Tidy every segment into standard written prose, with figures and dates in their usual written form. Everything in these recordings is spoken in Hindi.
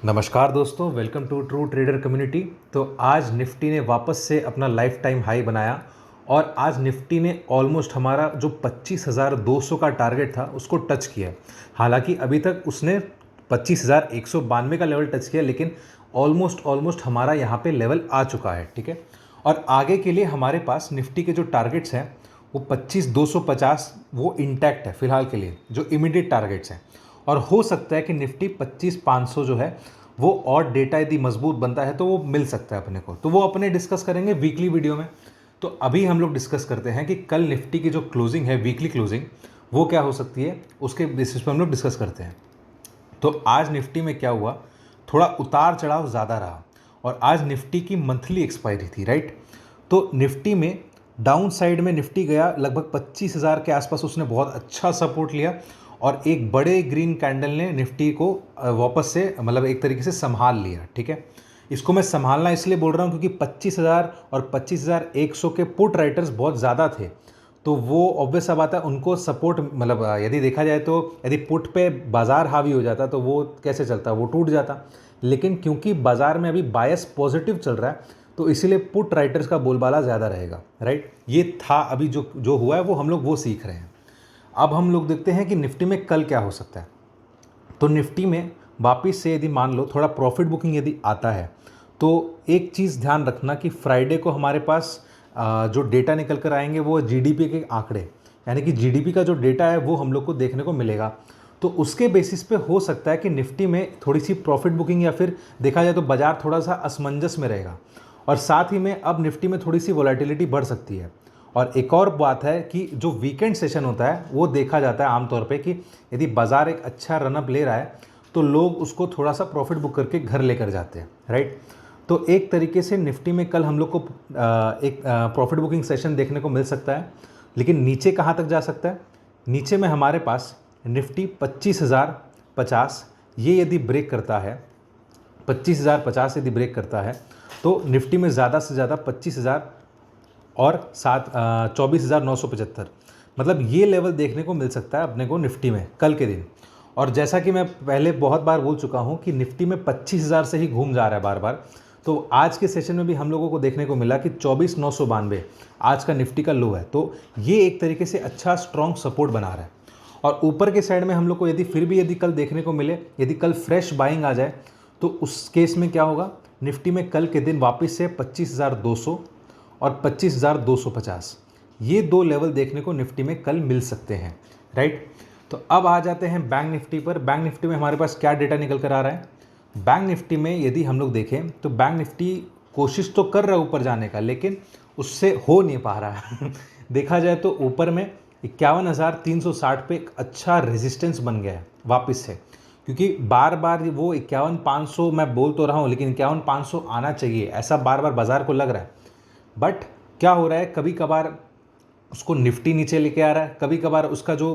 नमस्कार दोस्तों, welcome to true trader community. तो आज निफ्टी ने वापस से अपना लाइफ टाइम हाई बनाया और आज निफ्टी ने ऑलमोस्ट हमारा जो 25,200 का टारगेट था उसको टच किया। हालांकि अभी तक उसने 25,192 का लेवल टच किया, लेकिन ऑलमोस्ट हमारा यहाँ पे लेवल आ चुका है। ठीक है, और आगे के लिए हमारे पास निफ्टी के जो टारगेट्स हैं वो 25,250 वो इंटैक्ट है फिलहाल के लिए, जो इमीडिएट टारगेट्स हैं। और हो सकता है कि निफ्टी 25,500 जो है वो और डेटा यदि मजबूत बनता है तो वो मिल सकता है अपने को, तो वो अपने डिस्कस करेंगे वीकली वीडियो में। तो अभी हम लोग डिस्कस करते हैं कि कल निफ्टी की जो क्लोजिंग है, वीकली क्लोजिंग, वो क्या हो सकती है, उसके बेसिस पर हम लोग डिस्कस करते हैं। तो आज निफ्टी में क्या हुआ, थोड़ा उतार चढ़ाव ज़्यादा रहा और आज निफ्टी की मंथली एक्सपायरी थी, राइट। तो निफ्टी में डाउन साइड में निफ्टी गया लगभग 25,000 के आसपास, उसने बहुत अच्छा सपोर्ट लिया और एक बड़े ग्रीन कैंडल ने निफ्टी को वापस से मतलब एक तरीके से संभाल लिया। ठीक है, इसको मैं संभालना इसलिए बोल रहा हूँ क्योंकि 25,000 और 25,100 के पुट राइटर्स बहुत ज़्यादा थे, तो वो ऑब्वियस सा बात है उनको सपोर्ट, मतलब यदि देखा जाए तो यदि पुट पे बाज़ार हावी हो जाता तो वो कैसे चलता, वो टूट जाता। लेकिन क्योंकि बाज़ार में अभी बायस पॉजिटिव चल रहा है तो इसीलिए पुट राइटर्स का बोलबाला ज़्यादा रहेगा, राइट। ये था अभी जो जो हुआ है वो हम लोग वो सीख रहे हैं। अब हम लोग देखते हैं कि निफ्टी में कल क्या हो सकता है। तो निफ्टी में वापस से यदि मान लो थोड़ा प्रॉफिट बुकिंग यदि आता है तो एक चीज़ ध्यान रखना कि फ्राइडे को हमारे पास जो डेटा निकल कर आएंगे वो जीडीपी के आंकड़े, यानी कि जीडीपी का जो डेटा है वो हम लोग को देखने को मिलेगा। तो उसके बेसिस पे हो सकता है कि निफ्टी में थोड़ी सी प्रॉफिट बुकिंग, या फिर देखा जाए तो बाजार थोड़ा सा असमंजस में रहेगा। और साथ ही में अब निफ्टी में थोड़ी सी वोलेटिलिटी बढ़ सकती है। और एक और बात है कि जो वीकेंड सेशन होता है वो देखा जाता है आमतौर पे कि यदि बाज़ार एक अच्छा रनअप ले रहा है तो लोग उसको थोड़ा सा प्रॉफिट बुक करके घर लेकर जाते हैं, राइट। तो एक तरीके से निफ्टी में कल हम लोग को एक प्रॉफिट बुकिंग सेशन देखने को मिल सकता है। लेकिन नीचे कहाँ तक जा सकता है, नीचे में हमारे पास निफ्टी 25,050 ये यदि ब्रेक करता है, 25,050 यदि ब्रेक करता है तो निफ्टी में ज़्यादा से ज़्यादा 25,000 और 24,975, मतलब ये लेवल देखने को मिल सकता है अपने को निफ्टी में कल के दिन। और जैसा कि मैं पहले बहुत बार बोल चुका हूँ कि निफ्टी में 25,000 से ही घूम जा रहा है बार बार। तो आज के सेशन में भी हम लोगों को देखने को मिला कि 24,992 आज का निफ्टी का लो है। तो ये एक तरीके से अच्छा स्ट्रॉन्ग सपोर्ट बना रहा है। और ऊपर के साइड में हम लोग को यदि फिर भी यदि कल देखने को मिले, यदि कल फ्रेश बाइंग आ जाए तो उस केस में क्या होगा, निफ्टी में कल के दिन वापस से 25,200 और 25,250 ये दो लेवल देखने को निफ्टी में कल मिल सकते हैं, राइट। तो अब आ जाते हैं बैंक निफ्टी पर। बैंक निफ्टी में हमारे पास क्या डेटा निकल कर आ रहा है। बैंक निफ्टी में यदि हम लोग देखें तो बैंक निफ्टी कोशिश तो कर रहा है ऊपर जाने का, लेकिन उससे हो नहीं पा रहा है देखा जाए तो ऊपर में 51,360 पे एक अच्छा रेजिस्टेंस बन गया है वापस से, क्योंकि बार बार वो 51,500 मैं बोल तो रहा हूँ, लेकिन 51,500 आना चाहिए ऐसा बार बार बाजार को लग रहा है। बट क्या हो रहा है, कभी कभार उसको निफ्टी नीचे लेके आ रहा है, कभी कभार उसका जो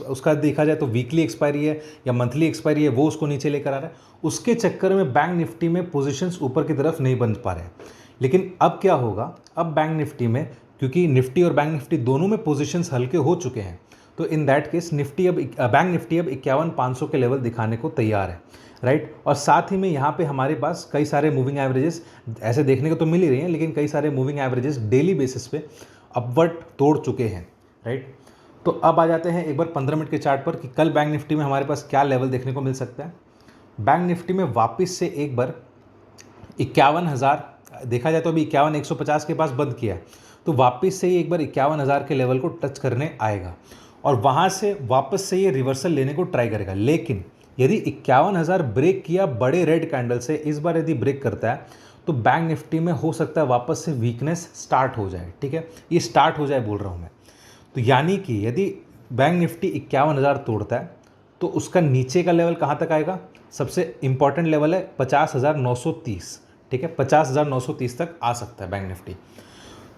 उसका देखा जाए तो वीकली एक्सपायरी है या मंथली एक्सपायरी है वो उसको नीचे लेकर आ रहा है। उसके चक्कर में बैंक निफ्टी में पोजीशंस ऊपर की तरफ नहीं बन पा रहे हैं। लेकिन अब क्या होगा, अब बैंक निफ्टी में क्योंकि निफ्टी और बैंक निफ्टी दोनों में पोजीशंस हल्के हो चुके हैं, तो इन दैट केस निफ्टी अब बैंक निफ्टी अब 51,500 के लेवल दिखाने को तैयार है, राइट। और साथ ही में यहाँ पे हमारे पास कई सारे मूविंग एवरेजेस ऐसे देखने को तो मिल ही रही हैं, लेकिन कई सारे मूविंग एवरेजेस डेली बेसिस पे अपवर्ड तोड़ चुके हैं, राइट। तो अब आ जाते हैं एक बार 15 मिनट के चार्ट पर कि कल बैंक निफ्टी में हमारे पास क्या लेवल देखने को मिल सकता है। बैंक निफ्टी में वापस से एक बार 51,000 देखा जाए तो अभी 51,150 के पास बंद किया है, तो वापस से ये एक बार 51,000 के लेवल को टच करने आएगा और वहाँ से वापस से ये रिवर्सल लेने को ट्राई करेगा। लेकिन यदि 51,000 ब्रेक किया बड़े रेड कैंडल से, इस बार यदि ब्रेक करता है तो बैंक निफ्टी में हो सकता है वापस से वीकनेस स्टार्ट हो जाए, ठीक है, ये स्टार्ट हो जाए बोल रहा हूँ मैं। तो यानी कि यदि बैंक निफ्टी 51,000 तोड़ता है तो उसका नीचे का लेवल कहाँ तक आएगा, सबसे इंपॉर्टेंट लेवल है 50,930, ठीक है, 50,930 तक आ सकता है बैंक निफ्टी।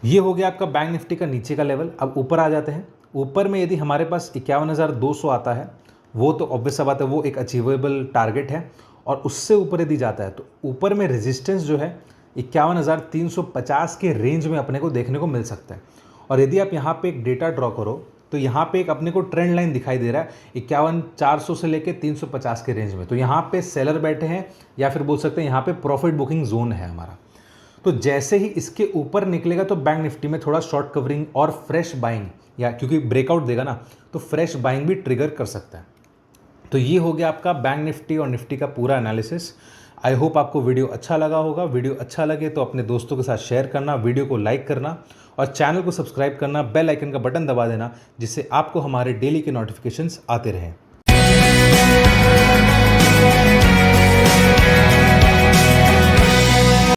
ये हो गया आपका बैंक निफ्टी का नीचे का लेवल। अब ऊपर आ जाते हैं। ऊपर में यदि हमारे पास 51,200 आता है वो तो ऑब्वियस सा बात है, वो एक अचीवेबल टारगेट है। और उससे ऊपर यदि जाता है तो ऊपर में रेजिस्टेंस जो है 51,350 के रेंज में अपने को देखने को मिल सकता है। और यदि आप यहाँ पे एक डेटा ड्रॉ करो तो यहाँ पे एक अपने को ट्रेंड लाइन दिखाई दे रहा है 51,400 से लेके 350 के रेंज में। तो यहाँ पे सेलर बैठे हैं या फिर बोल सकते हैं यहाँ पे प्रॉफिट बुकिंग जोन है हमारा। तो जैसे ही इसके ऊपर निकलेगा तो बैंक निफ्टी में थोड़ा शॉर्ट कवरिंग और फ्रेश बाइंग, या क्योंकि ब्रेकआउट देगा ना तो फ्रेश बाइंग भी ट्रिगर कर सकता है। तो ये हो गया आपका बैंक निफ्टी और निफ्टी का पूरा एनालिसिस। आई होप आपको वीडियो अच्छा लगा होगा। वीडियो अच्छा लगे तो अपने दोस्तों के साथ शेयर करना, वीडियो को लाइक करना और चैनल को सब्सक्राइब करना, बेल आइकन का बटन दबा देना, जिससे आपको हमारे डेली के नोटिफिकेशंस आते रहें।